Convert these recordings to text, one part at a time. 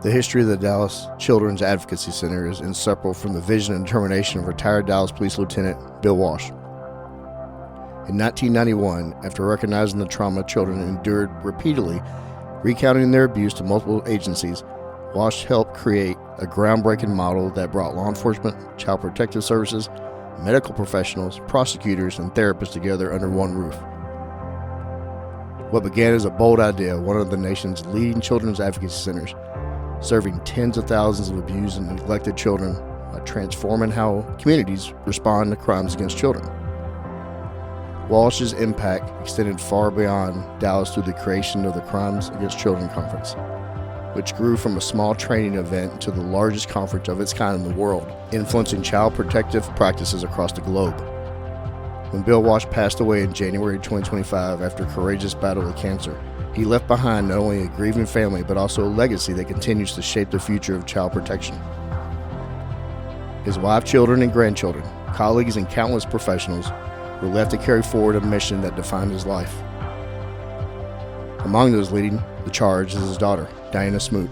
The history of the Dallas Children's Advocacy Center is inseparable from the vision and determination of retired Dallas Police Lieutenant Bill Walsh. In 1991, after recognizing the trauma children endured repeatedly, recounting their abuse to multiple agencies, Walsh helped create a groundbreaking model that brought law enforcement, child protective services, medical professionals, prosecutors, and therapists together under one roof. What began as a bold idea, one of the nation's leading children's advocacy centers, serving tens of thousands of abused and neglected children by transforming how communities respond to crimes against children. Walsh's impact extended far beyond Dallas through the creation of the Crimes Against Children Conference, which grew from a small training event to the largest conference of its kind in the world, influencing child protective practices across the globe. When Bill Walsh passed away in January 2025 after a courageous battle with cancer, he left behind not only a grieving family, but also a legacy that continues to shape the future of child protection. His wife, children, and grandchildren, colleagues, and countless professionals were left to carry forward a mission that defined his life. Among those leading the charge is his daughter, Dianna Smoot,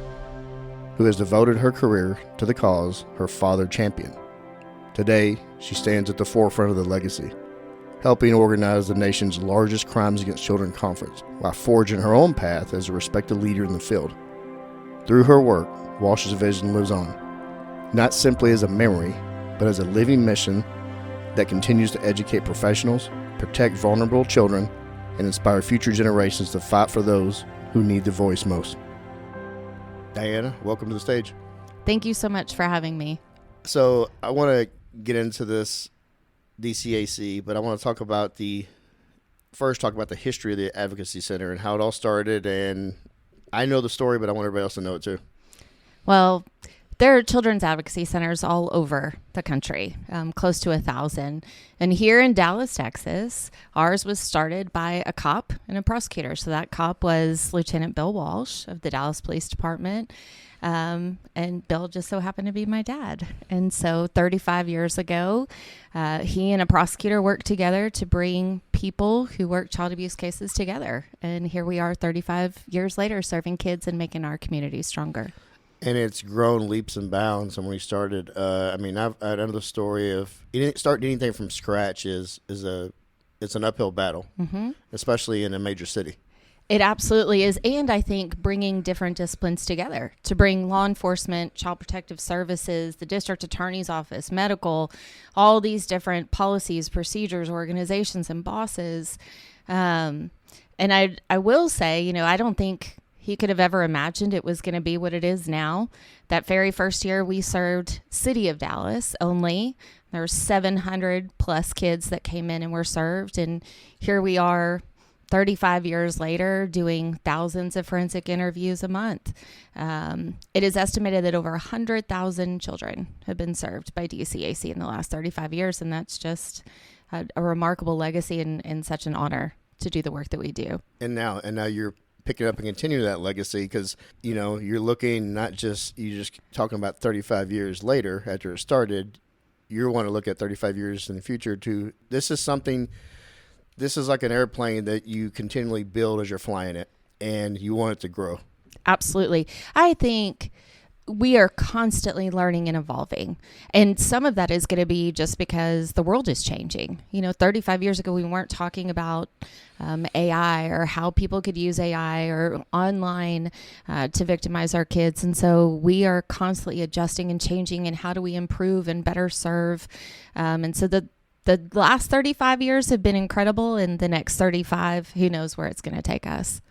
who has devoted her career to the cause her father championed. Today, she stands at the forefront of the legacy, helping organize the nation's largest Crimes Against Children conference, while forging her own path as a respected leader in the field. Through her work, Walsh's vision lives on, not simply as a memory, but as a living mission that continues to educate professionals, protect vulnerable children, and inspire future generations to fight for those who need the voice most. Dianna, welcome to the stage. Thank you so much for having me. So I want to get into this DCAC, but I want to talk about the history of the Advocacy Center and how it all started. And I know the story, but I want everybody else to know it too. Well, there are children's advocacy centers all over the country, close to 1,000. And here in Dallas, Texas, ours was started by a cop and a prosecutor. So that cop was Lieutenant Bill Walsh of the Dallas Police Department. And Bill just so happened to be my dad. And so 35 years ago, he and a prosecutor worked together to bring people who work child abuse cases together. And here we are 35 years later, serving kids and making our community stronger. And it's grown leaps and bounds. And when we started, I know the story of you didn't start anything from scratch. It's an uphill battle, especially in a major city. It absolutely is. And I think bringing different disciplines together to bring law enforcement, child protective services, the district attorney's office, medical, all these different policies, procedures, organizations, and bosses. And I will say, I don't think he could have ever imagined it was going to be what it is now. That very first year we served city of Dallas only. There were 700 plus kids that came in and were served. And here we are 35 years later doing thousands of forensic interviews a month. It is estimated that over 100,000 children have been served by DCAC in the last 35 years. And that's just a remarkable legacy and such an honor to do the work that we do. And now you're picking up and continue that legacy because, you're looking you're just talking about 35 years later after it started. You want to look at 35 years in the future too. This is like an airplane that you continually build as you're flying it, and you want it to grow. Absolutely. I think we are constantly learning and evolving. And some of that is going to be just because the world is changing. 35 years ago, we weren't talking about AI or how people could use AI or online to victimize our kids. And so we are constantly adjusting and changing, and how do we improve and better serve? And so the last 35 years have been incredible, and the next 35, who knows where it's going to take us.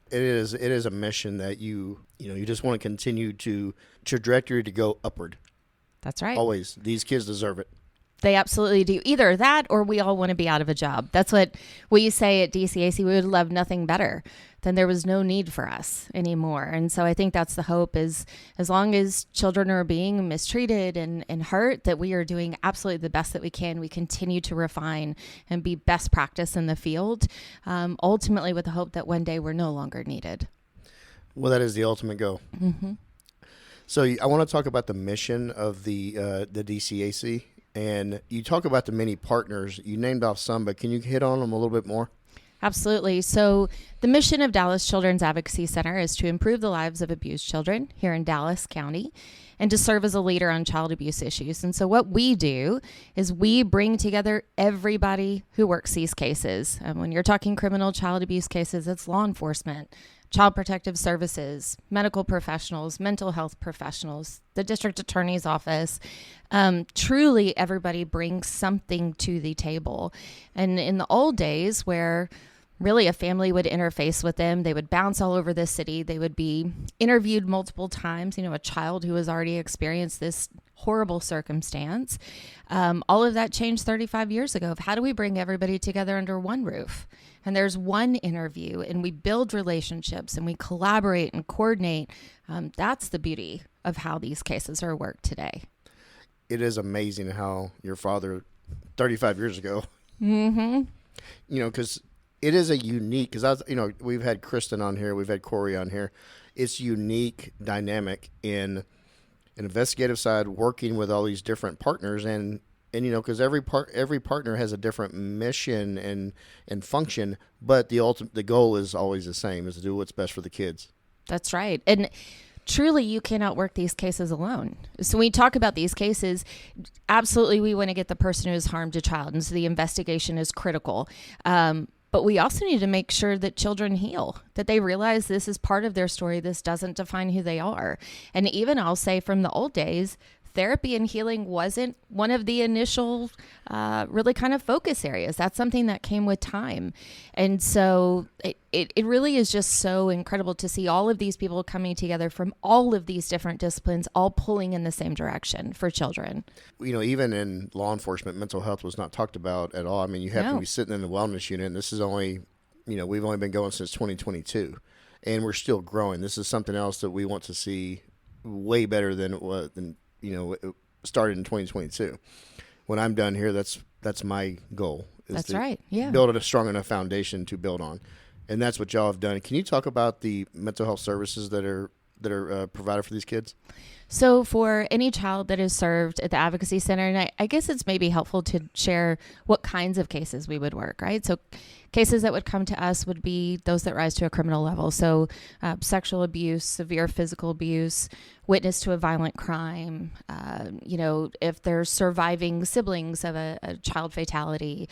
It is a mission that you just want to continue to trajectory to go upward. That's right. Always. These kids deserve it. They absolutely do. Either that or we all want to be out of a job. That's what we say at DCAC. We would love nothing better than there was no need for us anymore. And so I think that's the hope, is as long as children are being mistreated and hurt, that we are doing absolutely the best that we can. We continue to refine and be best practice in the field, ultimately with the hope that one day we're no longer needed. Well, that is the ultimate goal. Mm-hmm. So I want to talk about the mission of the DCAC. And you talk about the many partners. You named off some, but can you hit on them a little bit more? Absolutely. So the mission of Dallas Children's Advocacy Center is to improve the lives of abused children here in Dallas County and to serve as a leader on child abuse issues. And so what we do is we bring together everybody who works these cases. When you're talking criminal child abuse cases, it's law enforcement, child protective services, medical professionals, mental health professionals, the district attorney's office. Truly, everybody brings something to the table. And in the old days where really a family would interface with them, they would bounce all over the city, they would be interviewed multiple times, a child who has already experienced this horrible circumstance. All of that changed 35 years ago of how do we bring everybody together under one roof? And there's one interview, and we build relationships, and we collaborate and coordinate. That's the beauty of how these cases are worked today. It is amazing how your father, 35 years ago, because it is a unique, because we've had Kristen on here, we've had Corey on here. It's unique dynamic in an investigative side, working with all these different partners, and because every partner has a different mission and function, but the goal is always the same: is to do what's best for the kids. That's right, and truly, you cannot work these cases alone. So when we talk about these cases, absolutely, we want to get the person who has harmed a child, and so the investigation is critical. But we also need to make sure that children heal, that they realize this is part of their story. This doesn't define who they are. And even I'll say from the old days, therapy and healing wasn't one of the initial really kind of focus areas. That's something that came with time. And so it really is just so incredible to see all of these people coming together from all of these different disciplines, all pulling in the same direction for children. Even in law enforcement, mental health was not talked about at all. I mean, you happen to be sitting in the wellness unit, and this is only, we've only been going since 2022, and we're still growing. This is something else that we want to see way better than it started in 2022. When I'm done here, that's my goal. That's right. Yeah. Build a strong enough foundation to build on. And that's what y'all have done. Can you talk about the mental health services that are provided for these kids? So for any child that is served at the Advocacy Center, and I guess it's maybe helpful to share what kinds of cases we would work, right? So cases that would come to us would be those that rise to a criminal level. So sexual abuse, severe physical abuse, witness to a violent crime, if there's surviving siblings of a child fatality,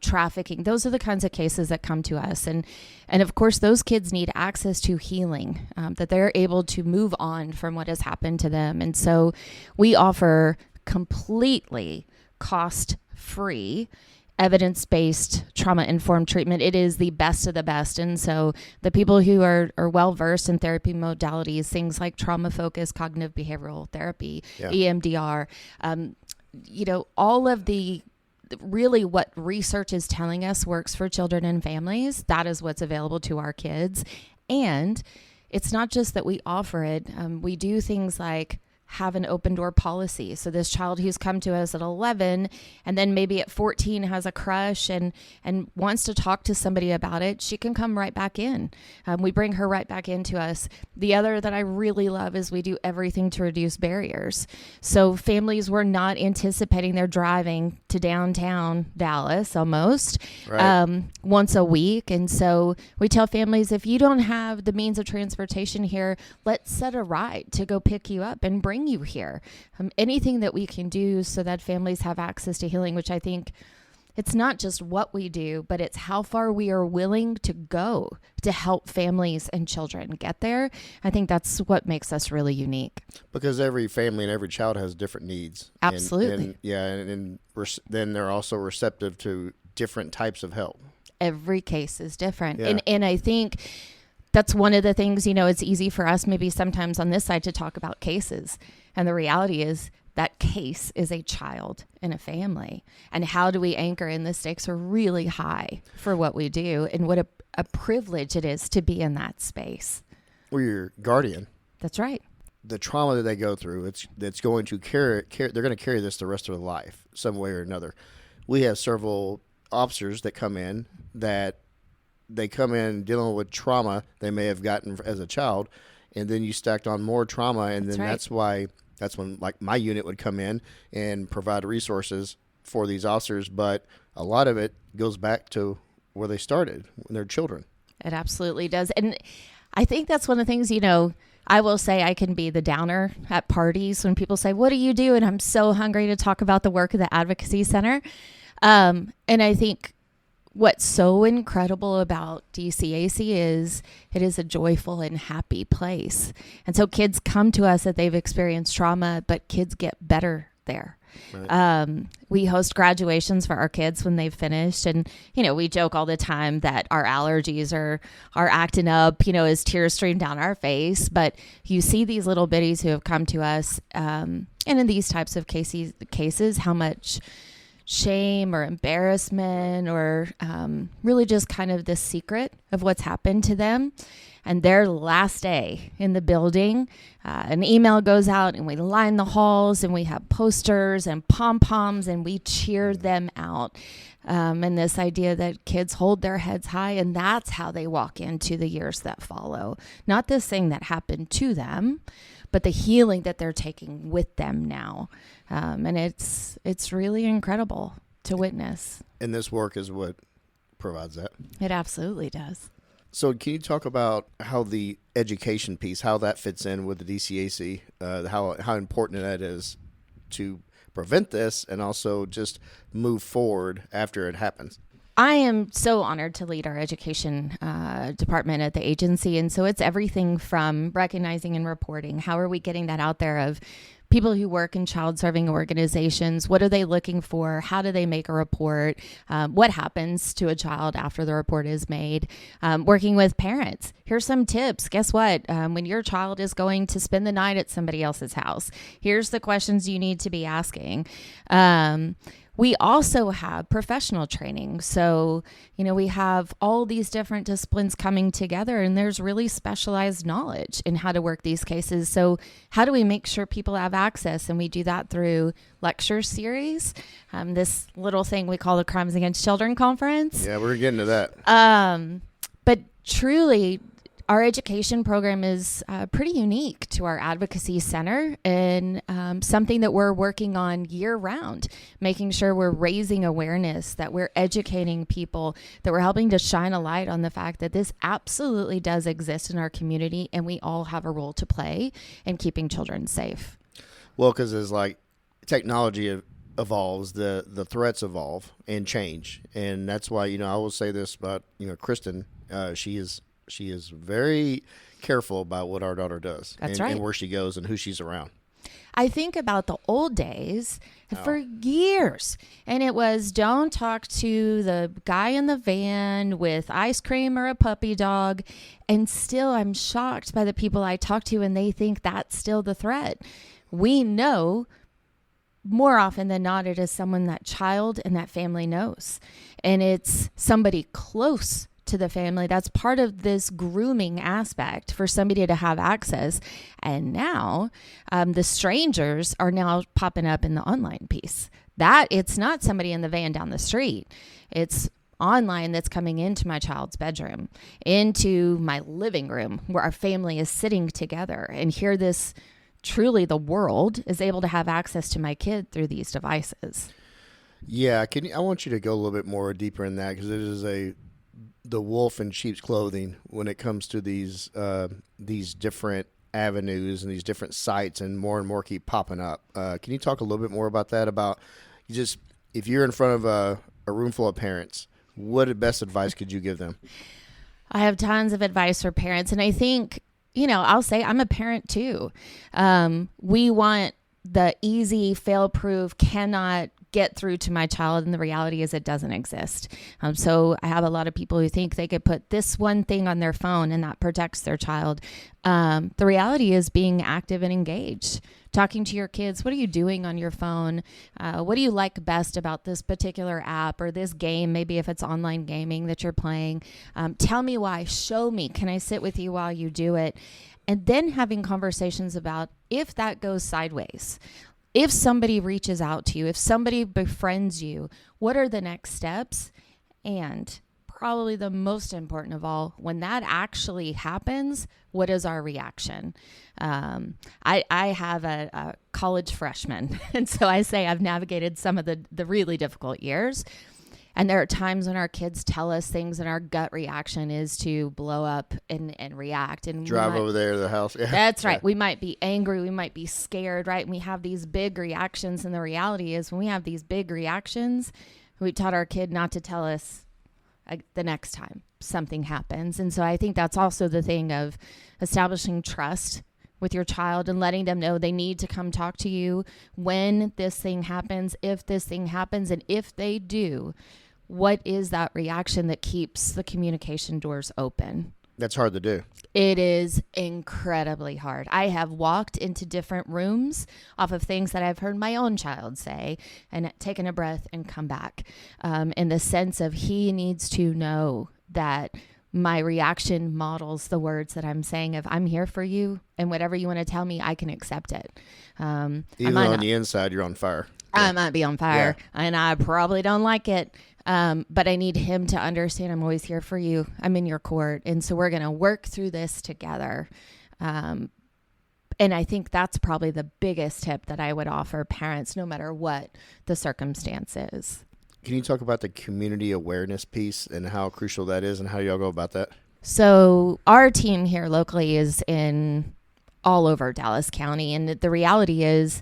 trafficking. Those are the kinds of cases that come to us. And of course, those kids need access to healing, that they're able to move on from what has happened to them. And so we offer completely cost-free evidence-based trauma-informed treatment. It is the best of the best. And so the people who are well-versed in therapy modalities, things like trauma-focused cognitive behavioral therapy, EMDR, all of the really what research is telling us works for children and families, that is what's available to our kids. And it's not just that we offer it. We do things like have an open door policy. So this child who's come to us at 11 and then maybe at 14 has a crush and wants to talk to somebody about it, she can come right back in. We bring her right back into us. The other that I really love is we do everything to reduce barriers. So families were not anticipating they're driving to downtown Dallas almost once a week. And so we tell families, if you don't have the means of transportation here, let's set a ride to go pick you up and bring you here. Anything that we can do so that families have access to healing, which I think it's not just what we do, but it's how far we are willing to go to help families and children get there. I think that's what makes us really unique. Because every family and every child has different needs. Absolutely. And then they're also receptive to different types of help. Every case is different. Yeah. And I think that's one of the things, it's easy for us maybe sometimes on this side to talk about cases. And the reality is that case is a child in a family. And how do we anchor in? The stakes are really high for what we do. And what a privilege it is to be in that space. We're your guardian. That's right. The trauma that they go through, it's going to carry. They're going to carry this the rest of their life, some way or another. We have several officers that come in dealing with trauma they may have gotten as a child, and then you stacked on more trauma, and that's when like my unit would come in and provide resources for these officers. But a lot of it goes back to where they started when they're children. It absolutely does. And I think that's one of the things, I will say I can be the downer at parties when people say, what do you do? And I'm so hungry to talk about the work of the Advocacy Center. And I think what's so incredible about DCAC is it is a joyful and happy place. And so kids come to us that they've experienced trauma, but kids get better there. Right. We host graduations for our kids when they've finished. And, we joke all the time that our allergies are acting up, as tears stream down our face. But you see these little bitties who have come to us, and in these types of cases, how much shame or embarrassment or really just kind of the secret of what's happened to them. And their last day in the building, an email goes out and we line the halls and we have posters and pom-poms and we cheer them out. And this idea that kids hold their heads high, and that's how they walk into the years that follow. Not this thing that happened to them, but the healing that they're taking with them now. And it's really incredible to witness. And this work is what provides that. It absolutely does. So can you talk about how the education piece, how that fits in with the DCAC, how important that is to prevent this and also just move forward after it happens? I am so honored to lead our education department at the agency. And so it's everything from recognizing and reporting. How are we getting that out there of people who work in child serving organizations? What are they looking for? How do they make a report? What happens to a child after the report is made? Working with parents. Here's some tips. Guess what? When your child is going to spend the night at somebody else's house, here's the questions you need to be asking. We also have professional training. So, we have all these different disciplines coming together, and there's really specialized knowledge in how to work these cases. So how do we make sure people have access? And we do that through lecture series, this little thing we call the Crimes Against Children Conference. Yeah, we're getting to that. But truly, our education program is pretty unique to our advocacy center, and something that we're working on year round, making sure we're raising awareness, that we're educating people, that we're helping to shine a light on the fact that this absolutely does exist in our community, and we all have a role to play in keeping children safe. Well, because as technology evolves, the threats evolve and change. And that's why, I will say this about, Kristen, she is very careful about what our daughter does. That's right. And where she goes and who she's around. I think about the old days for years, and it was don't talk to the guy in the van with ice cream or a puppy dog. And still, I'm shocked by the people I talk to, and they think that's still the threat. We know more often than not, it is someone that child and that family knows. And it's somebody close to the family. That's part of this grooming aspect for somebody to have access. And now the strangers are now popping up in the online piece. That it's not somebody in the van down the street. It's online that's coming into my child's bedroom, into my living room where our family is sitting together. And here this truly the world is able to have access to my kid through these devices. Yeah. I want you to go a little bit more deeper in that, because it is the wolf in sheep's clothing when it comes to these different avenues and these different sites, and more keep popping up. Can you talk a little bit more about that? About just if you're in front of a room full of parents, what best advice could you give them? I have tons of advice for parents, and I think, I'll say I'm a parent too. We want the easy, fail-proof, cannot get through to my child, and the reality is it doesn't exist. So I have a lot of people who think they could put this one thing on their phone and that protects their child. The reality is being active and engaged, talking to your kids. What are you doing on your phone? What do you like best about this particular app or this game? Maybe if it's online gaming that you're playing, tell me why, show me, can I sit with you while you do it? And then having conversations about if that goes sideways. If somebody reaches out to you, if somebody befriends you, what are the next steps? And probably the most important of all, when that actually happens, what is our reaction? I have a college freshman, and so I say I've navigated some of the really difficult years. And there are times when our kids tell us things and our gut reaction is to blow up and react. And drive over there to the house. Yeah. That's right. We might be angry. We might be scared, right? And we have these big reactions. And the reality is when we have these big reactions, we taught our kid not to tell us the next time something happens. And so I think that's also the thing of establishing trust with your child and letting them know they need to come talk to you when this thing happens, if this thing happens, and if they do, what is that reaction that keeps the communication doors open? That's hard to do. It is incredibly hard. I have walked into different rooms off of things that I've heard my own child say and taken a breath and come back in the sense of he needs to know that my reaction models the words that I'm saying of I'm here for you and whatever you want to tell me, I can accept it. Even though on the inside you're on fire. I might be on fire and I probably don't like it. But I need him to understand I'm always here for you. I'm in your court. And so we're going to work through this together. And I think that's probably the biggest tip that I would offer parents, no matter what the circumstance is. Can you talk about the community awareness piece and how crucial that is and how y'all go about that? So our team here locally is in all over Dallas County. And the reality is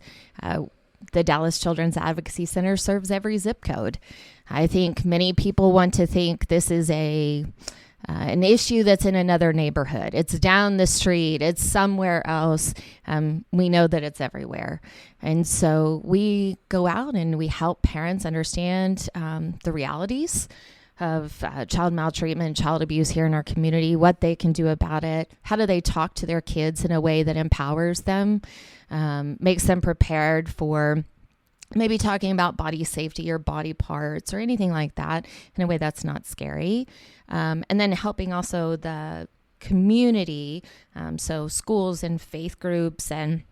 the Dallas Children's Advocacy Center serves every zip code. I think many people want to think this is an issue that's in another neighborhood. It's down the street. It's somewhere else. We know that it's everywhere. And so we go out and we help parents understand the realities of child maltreatment, child abuse here in our community, what they can do about it. How do they talk to their kids in a way that empowers them, makes them prepared for maybe talking about body safety or body parts or anything like that in a way that's not scary. And then helping also the community, so schools and faith groups and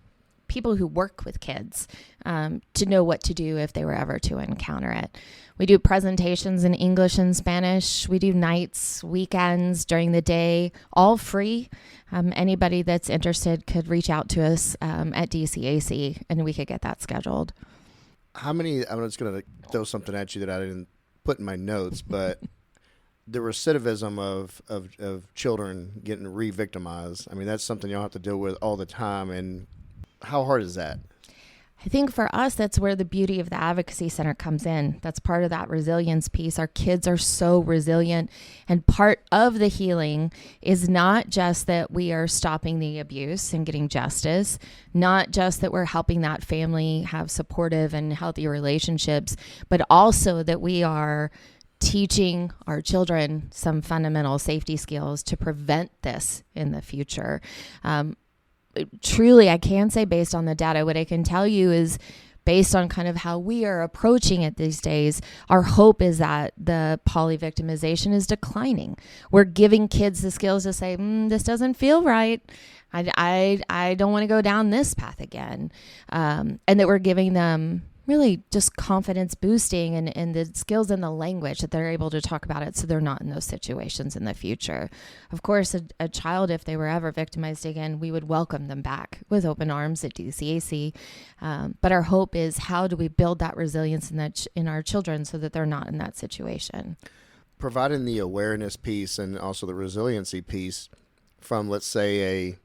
people who work with kids to know what to do if they were ever to encounter it. We do presentations in English and Spanish. We do nights, weekends, during the day, all free. Anybody that's interested could reach out to us at DCAC and we could get that scheduled. I'm just going to throw something at you that I didn't put in my notes, but the recidivism of children getting re-victimized, I mean, that's something y'all have to deal with all the time. And how hard is that? I think for us, that's where the beauty of the Advocacy Center comes in. That's part of that resilience piece. Our kids are so resilient. And part of the healing is not just that we are stopping the abuse and getting justice, not just that we're helping that family have supportive and healthy relationships, but also that we are teaching our children some fundamental safety skills to prevent this in the future. Truly, I can say based on the data, what I can tell you is based on kind of how we are approaching it these days, our hope is that the poly-victimization is declining. We're giving kids the skills to say, this doesn't feel right. I don't want to go down this path again. And that we're giving them really just confidence boosting and the skills and the language that they're able to talk about it so they're not in those situations in the future. Of course, a child, if they were ever victimized again, we would welcome them back with open arms at DCAC. But our hope is how do we build that resilience in our children so that they're not in that situation? Providing the awareness piece and also the resiliency piece from, let's say, a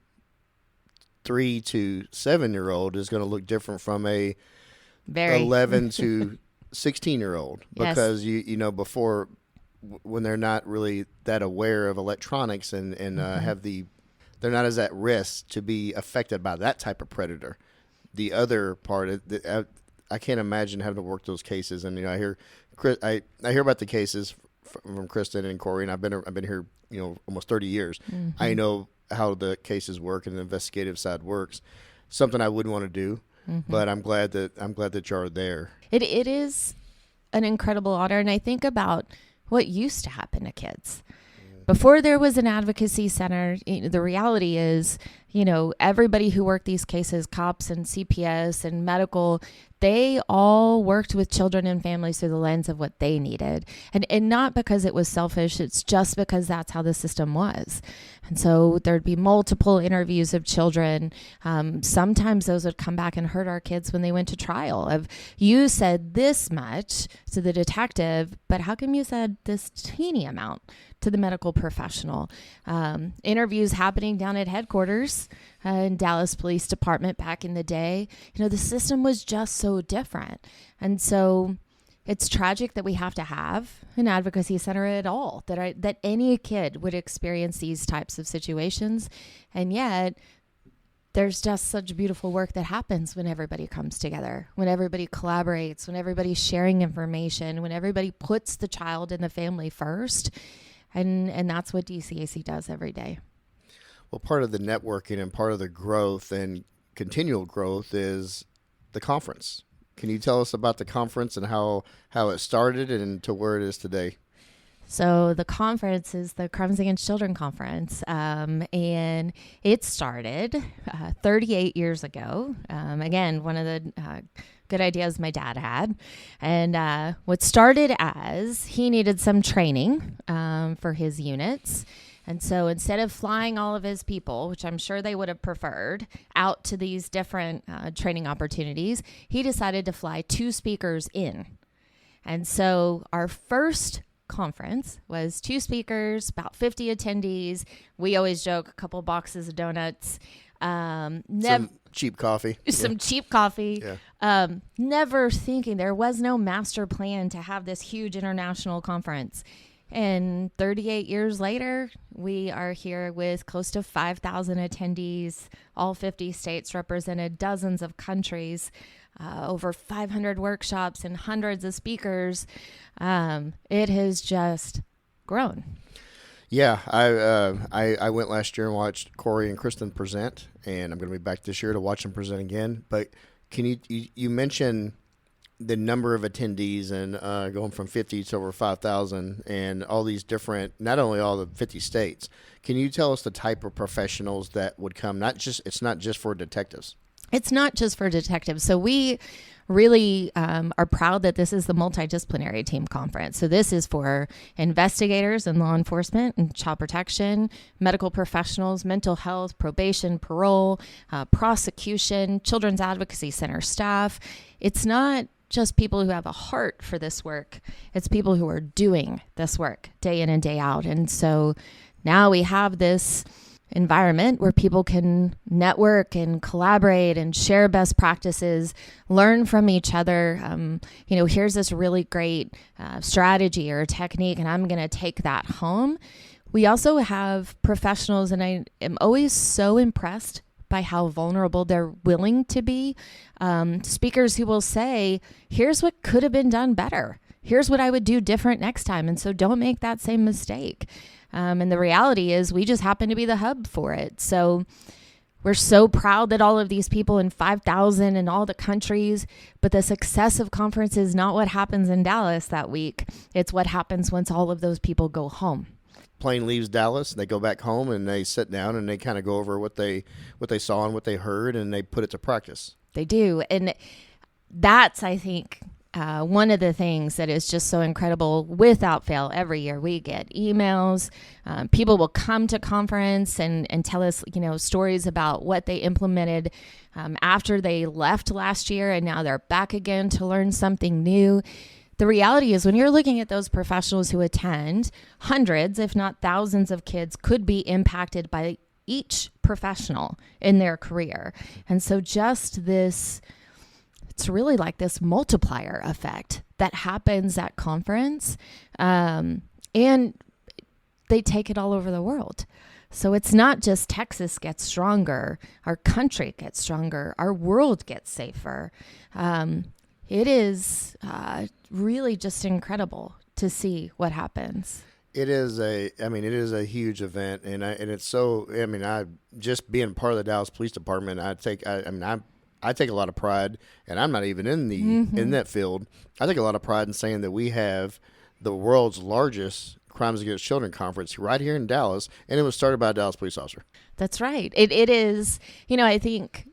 3 to 7-year-old is going to look different from a 11 to 16-year-old because yes. you know before when they're not really that aware of electronics and they're not as at risk to be affected by that type of predator. The other part I can't imagine having to work those cases, and I hear about the cases from Kristen and Corey, and I've been here almost 30 years. Mm-hmm. I know how the cases work and the investigative side works. Something I wouldn't want to do. Mm-hmm. But I'm glad that you're there. It is an incredible honor, and I think about what used to happen to kids. Before there was an advocacy center, the reality is, everybody who worked these cases, cops and CPS and medical, they all worked with children and families through the lens of what they needed. And not because it was selfish, it's just because that's how the system was. And so there'd be multiple interviews of children. Sometimes those would come back and hurt our kids when they went to trial. Of, you said this much to the detective, but how come you said this teeny amount to the medical professional? Interviews happening down at headquarters in Dallas Police Department back in the day. The system was just so different. And so it's tragic that we have to have an advocacy center at all, that any kid would experience these types of situations. And yet there's just such beautiful work that happens when everybody comes together, when everybody collaborates, when everybody's sharing information, when everybody puts the child and the family first. And that's what DCAC does every day. Well, part of the networking and part of the growth and continual growth is the conference. Can you tell us about the conference and how it started and to where it is today? So the conference is the Crimes Against Children Conference, and it started 38 years ago. Again, one of the good ideas my dad had. And what started as he needed some training for his units. And so instead of flying all of his people, which I'm sure they would have preferred, out to these different training opportunities, he decided to fly 2 speakers in. And so our first conference was 2 speakers, about 50 attendees. We always joke, a couple boxes of donuts. Some cheap coffee. Some cheap coffee. Yeah. Never thinking, there was no master plan to have this huge international conference. And 38 years later, we are here with close to 5,000 attendees, all 50 states represented, dozens of countries, over 500 workshops and hundreds of speakers. It has just grown. Yeah, I went last year and watched Corey and Kristen present, and I'm going to be back this year to watch them present again. But can you mentioned the number of attendees and going from 50 to over 5,000 and all these different, not only all the 50 states. Can you tell us the type of professionals that would come? It's not just for detectives. It's not just for detectives. So we really are proud that this is the multidisciplinary team conference. So this is for investigators and law enforcement and child protection, medical professionals, mental health, probation, parole, prosecution, children's advocacy center staff. It's not just people who have a heart for this work. It's people who are doing this work day in and day out. And so now we have this environment where people can network and collaborate and share best practices, learn from each other. Here's this really great strategy or technique, and I'm going to take that home. We also have professionals, and I am always so impressed by how vulnerable they're willing to be. Speakers who will say, here's what could have been done better. Here's what I would do different next time. And so don't make that same mistake. And the reality is we just happen to be the hub for it. So we're so proud that all of these people in 5,000 in all the countries, but the success of conference is not what happens in Dallas that week. It's what happens once all of those people go home. Plane leaves Dallas, they go back home and they sit down and they kind of go over what they saw and what they heard, and they put it to practice. They do. And that's, I think, one of the things that is just so incredible. Without fail, every year we get emails. People will come to conference and tell us, stories about what they implemented after they left last year, and now they're back again to learn something new. The reality is when you're looking at those professionals who attend, hundreds, if not thousands of kids could be impacted by each professional in their career. And so just this, it's really like this multiplier effect that happens at conference. And they take it all over the world. So it's not just Texas gets stronger, our country gets stronger, our world gets safer. It is really just incredible to see what happes. It is a huge event, and it's so. I just being part of the Dallas Police Department, I take a lot of pride, and I'm not even in that field. I take a lot of pride in saying that we have the world's largest Crimes Against Children conference right here in Dallas, and it was started by a Dallas police officer. That's right. It is. I think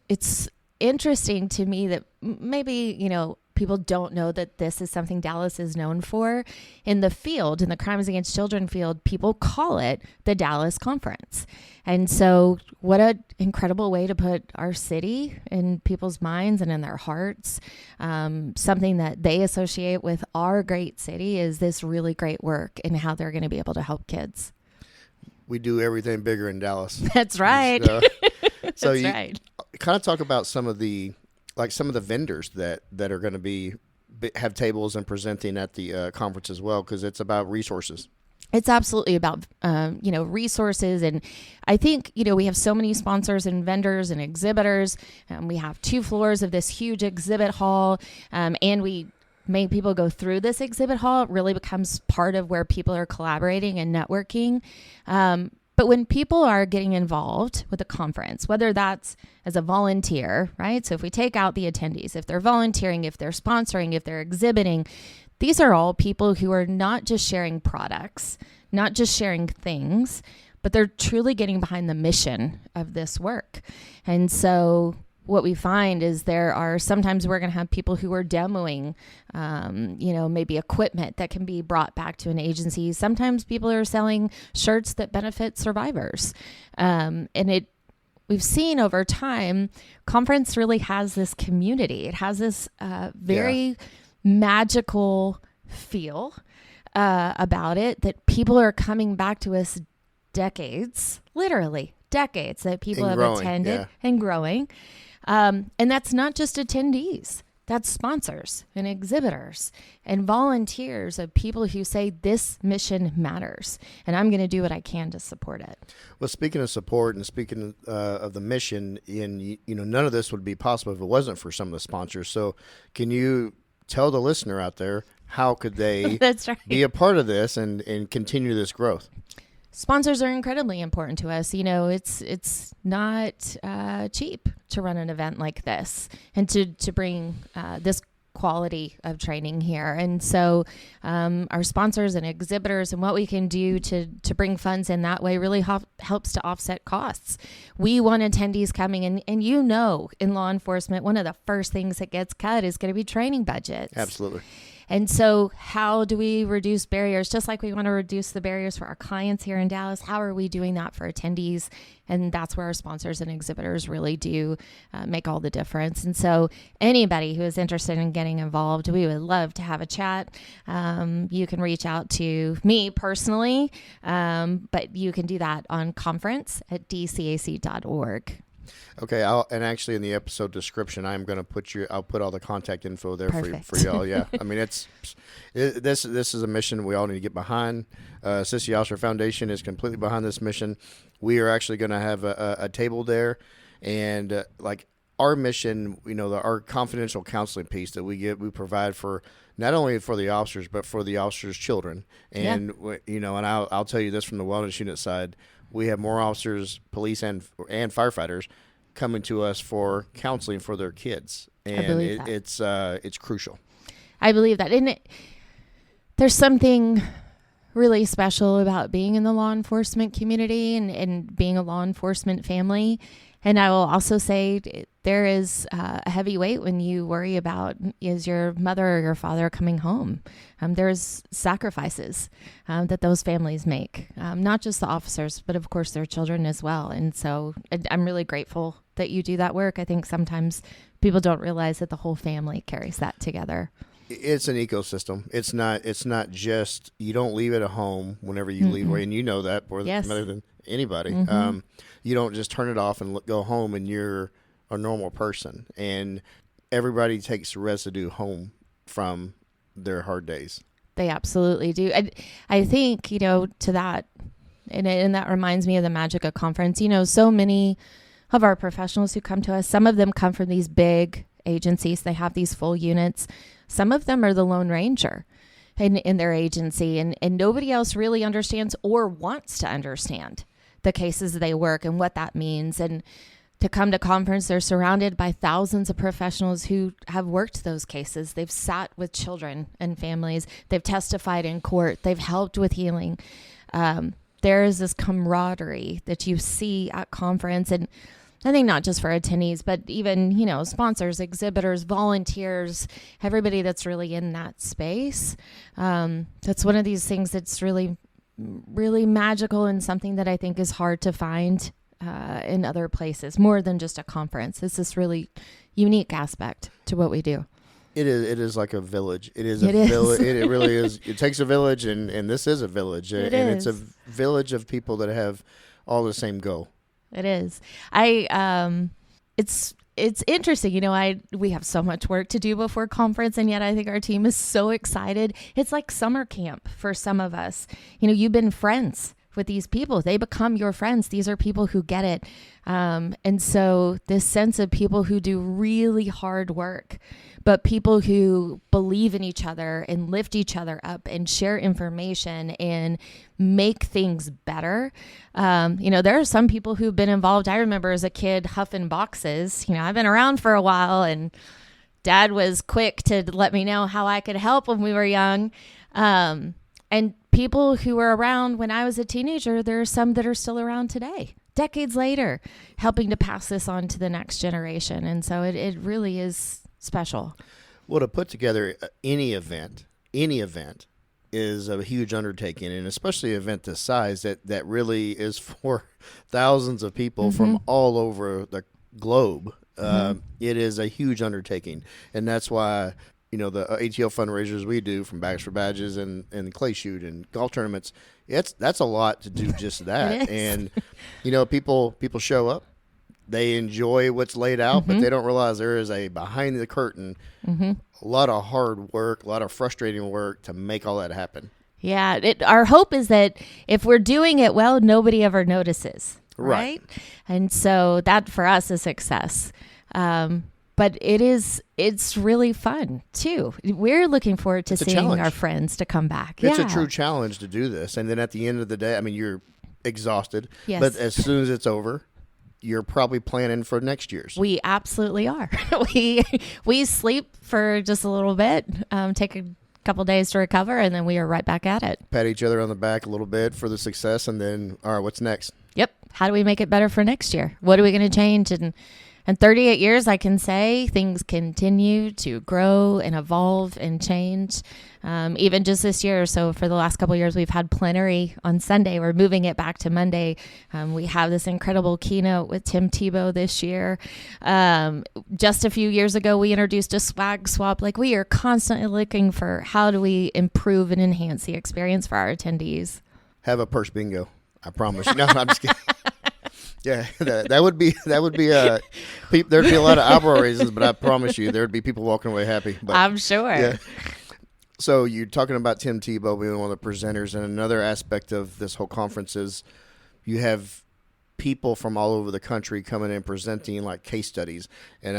it's interesting to me that maybe, people don't know that this is something Dallas is known for. In the field, in the crimes against children field, people call it the Dallas Conference. And so what an incredible way to put our city in people's minds and in their hearts. Something that they associate with our great city is this really great work and how they're going to be able to help kids. We do everything bigger in Dallas. That's right. So That's you right. kind of talk about some of the vendors that are going to have tables and presenting at the conference as well, because it's about resources. It's absolutely about, resources. And I think, we have so many sponsors and vendors and exhibitors. We have 2 floors of this huge exhibit hall, and we make people go through this exhibit hall. It really becomes part of where people are collaborating and networking. But when people are getting involved with a conference, whether that's as a volunteer, right? So if we take out the attendees, if they're volunteering, if they're sponsoring, if they're exhibiting, these are all people who are not just sharing products, not just sharing things, but they're truly getting behind the mission of this work. And so what we find is sometimes we're going to have people who are demoing, maybe equipment that can be brought back to an agency. Sometimes people are selling shirts that benefit survivors. We've seen over time, conference really has this community. It has this very magical feel about it, that people are coming back to us literally decades that people have attended and growing. And that's not just attendees. That's sponsors and exhibitors and volunteers of people who say this mission matters, and I'm going to do what I can to support it. Well, speaking of support and speaking of the mission, none of this would be possible if it wasn't for some of the sponsors. So can you tell the listener out there, how could they That's right. be a part of this and continue this growth? Sponsors are incredibly important to us. It's not cheap to run an event like this and to bring this quality of training here. And so our sponsors and exhibitors and what we can do to bring funds in that way really helps to offset costs. We want attendees coming and in law enforcement, one of the first things that gets cut is going to be training budgets. Absolutely. And so how do we reduce barriers? Just like we want to reduce the barriers for our clients here in Dallas, how are we doing that for attendees? And that's where our sponsors and exhibitors really do make all the difference. And so anybody who is interested in getting involved, we would love to have a chat. You can reach out to me personally, but you can do that on conference@dcac.org. Okay, and actually in the episode description, I'm going to I'll put all the contact info there for y'all. Yeah, I mean this is a mission we all need to get behind. Sissy Osher Foundation is completely behind this mission. We are actually going to have a table there, and our mission, our confidential counseling piece that we provide for not only for the officers but for the officers' children. And and I'll tell you this from the wellness unit side. We have more officers, police, and firefighters coming to us for counseling for their kids, and it's crucial. I believe that, and there's something really special about being in the law enforcement community and being a law enforcement family. And I will also say there is a heavy weight when you worry about, is your mother or your father coming home? There's sacrifices that those families make, not just the officers, but of course their children as well. And so I'm really grateful that you do that work. I think sometimes people don't realize that the whole family carries that together. It's an ecosystem. It's not just, you don't leave it at home whenever you leave, and you know that better than anybody. Mm-hmm. You don't just turn it off and go home and you're a normal person. And everybody takes residue home from their hard days. They absolutely do. I think, to that, and that reminds me of the magic of conference. So many of our professionals who come to us, some of them come from these big agencies. They have these full units. Some of them are the Lone Ranger in their agency, and nobody else really understands or wants to understand the cases they work and what that means. And to come to conference, they're surrounded by thousands of professionals who have worked those cases. They've sat with children and families. They've testified in court. They've helped with healing. There is this camaraderie that you see at conference. And I think not just for attendees, but even, you know, sponsors, exhibitors, volunteers, everybody that's really in that space. That's one of these things that's really, really magical and something that I think is hard to find in other places, more than just a conference. It's this really unique aspect to what we do. It is like a village. It is a village. It really is. It takes a village, and this is a village. It's a village of people that have all the same goal. It is. It's interesting. You know, we have so much work to do before conference, and yet I think our team is so excited. It's like summer camp for some of us. You know, you've been friends with these people. They become your friends. These are people who get it. And so this sense of people who do really hard work, but people who believe in each other and lift each other up and share information and make things better. You know, there are some people who've been involved. I remember as a kid huffing boxes. You know, I've been around for a while, and Dad was quick to let me know how I could help when we were young. And people who were around when I was a teenager, there are some that are still around today, decades later, helping to pass this on to the next generation. And so it really is special. Well, to put together any event is a huge undertaking, and especially an event this size that really is for thousands of people from all over the globe. It is a huge undertaking, and that's why, you know, the ATL fundraisers we do, from Bags for Badges and Clay Shoot and golf tournaments, that's a lot to do just that. And, you know, people show up, they enjoy what's laid out, but they don't realize there is a behind the curtain, a lot of hard work, a lot of frustrating work to make all that happen. Yeah. Our hope is that if we're doing it well, nobody ever notices. Right. And so that for us is success. But it's really fun too. We're looking forward to seeing our friends to come back. It's a true challenge to do this. And then at the end of the day, I mean, you're exhausted, but as soon as it's over, you're probably planning for next year's. We absolutely are. We sleep for just a little bit, take a couple days to recover, and then we are right back at it. Pat each other on the back a little bit for the success, and then, all right, what's next? Yep. How do we make it better for next year? What are we going to change? And 38 years, I can say things continue to grow and evolve and change. Even just this year. So for the last couple of years, we've had plenary on Sunday. We're moving it back to Monday. We have this incredible keynote with Tim Tebow this year. Just a few years ago, we introduced a swag swap. Like, we are constantly looking for how do we improve and enhance the experience for our attendees. Have a purse bingo. I promise you. No, I'm just kidding. Yeah, that would be there'd be a lot of eyebrow raises, but I promise you there'd be people walking away happy. But, I'm sure. Yeah. So you're talking about Tim Tebow being one of the presenters, and another aspect of this whole conference is you have people from all over the country coming in presenting like case studies. And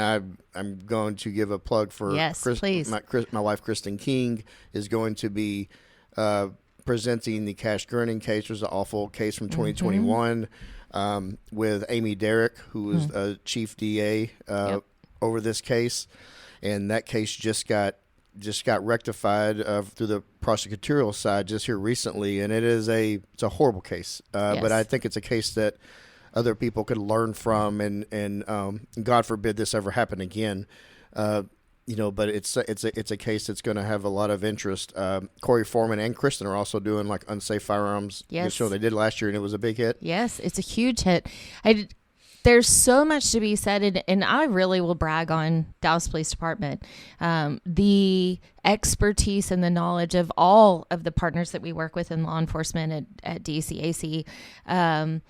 I'm going to give a plug for please. My wife, Kristen King, is going to be presenting the Cash Gurning case, which was an awful case from 2021. With Amy Derrick, who was a chief DA over this case, and that case just got rectified through the prosecutorial side just here recently, and it's a horrible case, but I think it's a case that other people could learn from, and God forbid this ever happen again. You know, but it's a case that's going to have a lot of interest. Corey Foreman and Kristen are also doing like unsafe firearms. Show they did last year, and it was a big hit. Yes, it's a huge hit. There's so much to be said, and I really will brag on Dallas Police Department. The expertise and the knowledge of all of the partners that we work with in law enforcement at DCAC, and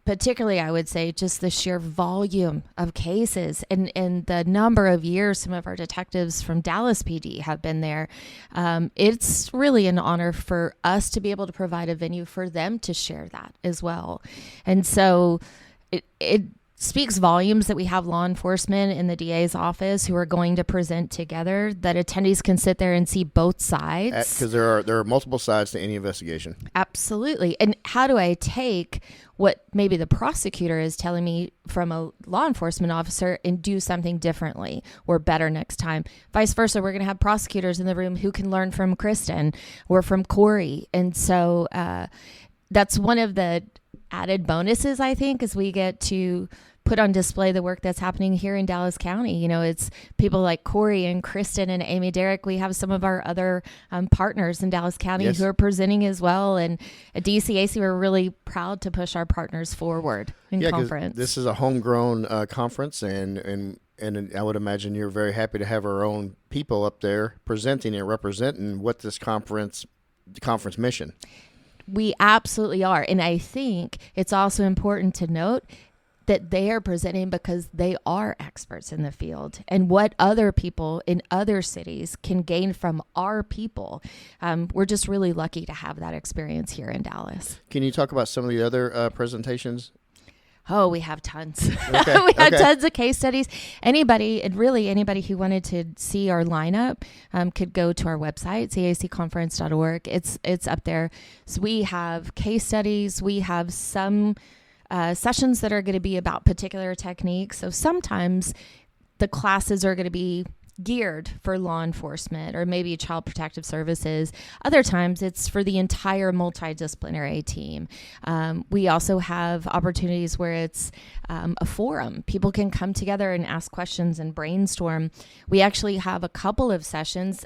particularly, I would say, just the sheer volume of cases and the number of years some of our detectives from Dallas PD have been there. It's really an honor for us to be able to provide a venue for them to share that as well. And so it speaks volumes that we have law enforcement in the DA's office who are going to present together, that attendees can sit there and see both sides. Because there are multiple sides to any investigation. Absolutely. And how do I take what maybe the prosecutor is telling me from a law enforcement officer and do something differently or better next time? Vice versa, we're going to have prosecutors in the room who can learn from Kristen or from Corey. And so that's one of the added bonuses, I think, as we get to put on display the work that's happening here in Dallas County. You know, it's people like Corey and Kristen and Amy Derrick. We have some of our other partners in Dallas County Yes. who are presenting as well. And at DCAC, we're really proud to push our partners forward in 'cause conference. this is a homegrown conference, and I would imagine you're very happy to have our own people up there presenting and representing what this conference mission. We absolutely are. And I think it's also important to note that they are presenting because they are experts in the field, and what other people in other cities can gain from our people. We're just really lucky to have that experience here in Dallas. Can you talk about some of the other presentations? Oh, we have tons. Okay, We have okay. tons of case studies. Anybody who wanted to see our lineup could go to our website, cacconference.org. It's up there. So we have case studies. We have some sessions that are going to be about particular techniques. So sometimes the classes are going to be geared for law enforcement or maybe child protective services. Other times it's for the entire multidisciplinary team. We also have opportunities where it's a forum. People can come together and ask questions and brainstorm. We actually have a couple of sessions.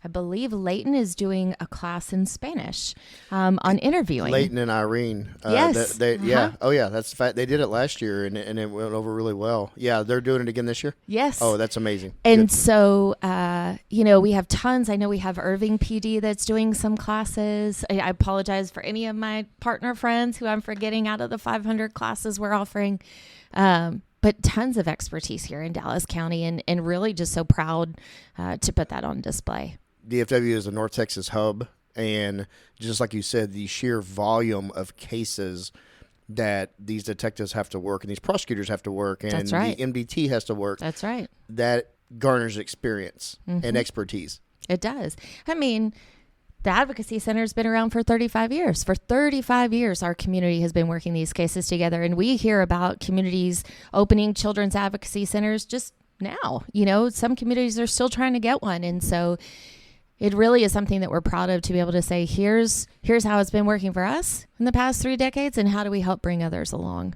I believe Leighton is doing a class in Spanish on interviewing. Leighton and Irene. Yes. Yeah. Oh, yeah. That's fact. They did it last year, and it went over really well. Yeah, they're doing it again this year? Yes. Oh, that's amazing. And Good. so, we have tons. I know we have Irving PD that's doing some classes. I apologize for any of my partner friends who I'm forgetting out of the 500 classes we're offering. But tons of expertise here in Dallas County, and really just so proud to put that on display. DFW is a North Texas hub, and just like you said, the sheer volume of cases that these detectives have to work and these prosecutors have to work and That's right. the MDT has to work, That's right. that garners experience and expertise. It does. I mean, the Advocacy Center has been around for 35 years. For 35 years, our community has been working these cases together, and we hear about communities opening children's advocacy centers just now. You know, some communities are still trying to get one, and so it really is something that we're proud of to be able to say, here's how it's been working for us in the past 3 decades, and how do we help bring others along.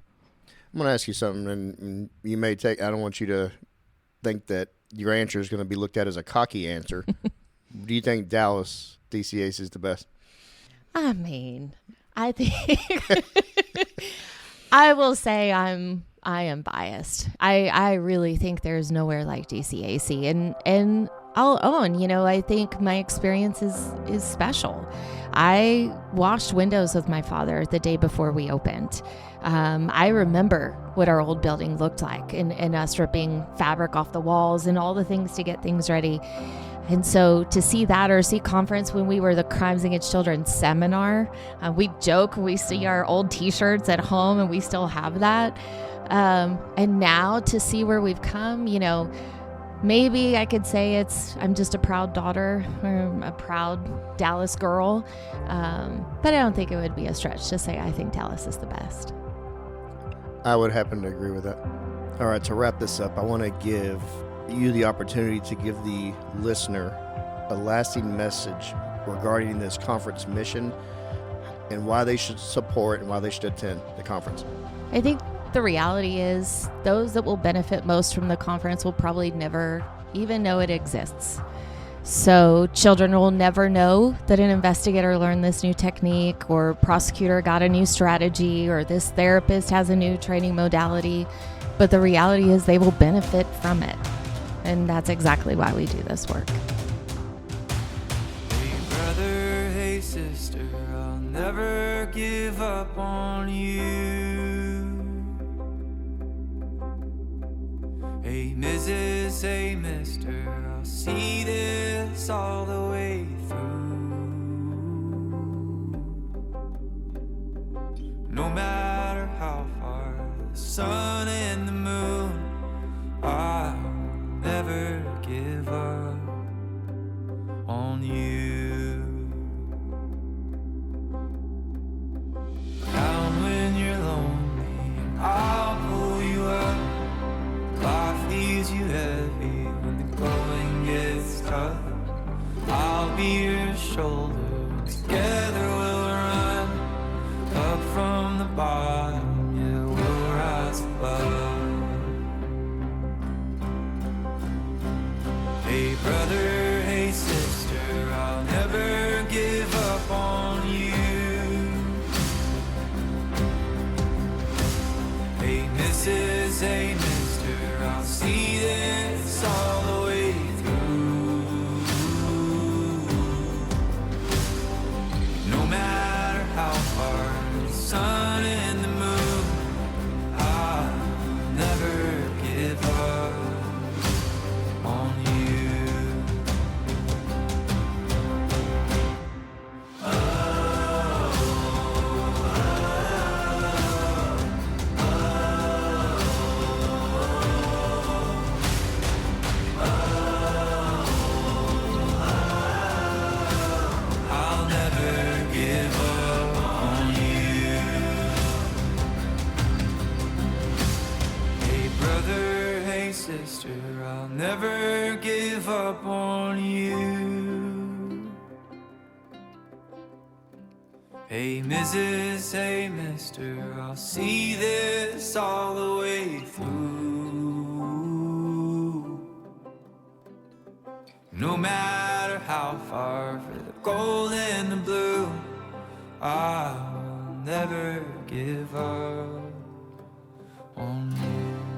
I'm going to ask you something, and you may take, I don't want you to think that your answer is going to be looked at as a cocky answer. Do you think Dallas DCAC is the best? I mean, I think I will say I am biased. I really think there's nowhere like DCAC, and I'll own, I think my experience is special. I washed windows with my father the day before we opened. I remember what our old building looked like, and us ripping fabric off the walls and all the things to get things ready. And so to see that, or see conference when we were the Crimes Against Children seminar, we joke, we see our old t-shirts at home and we still have that. And now to see where we've come, maybe I could say I'm just a proud daughter, or a proud Dallas girl. But I don't think it would be a stretch to say I think Dallas is the best. I would happen to agree with that. All right, to wrap this up, I want to give you the opportunity to give the listener a lasting message regarding this conference mission and why they should support and why they should attend the conference. I think the reality is those that will benefit most from the conference will probably never even know it exists. So children will never know that an investigator learned this new technique, or prosecutor got a new strategy, or this therapist has a new training modality. But the reality is they will benefit from it. And that's exactly why we do this work. Hey brother, hey sister, I'll never give up on you. Hey Mrs., hey mister, I'll see this all the way through. No matter how far the sun and the moon, I'll never give up on you. Down when you're lonely, I'll pull you up. Life leaves you heavy when the going gets tough. I'll be your shoulder. Together we'll run up from the bottom. Yeah, we'll rise above. mister, I'll never give up on you. Hey Mrs., hey mister, I'll see this all the way through. No matter how far, for the gold and the blue, I will never give up on you.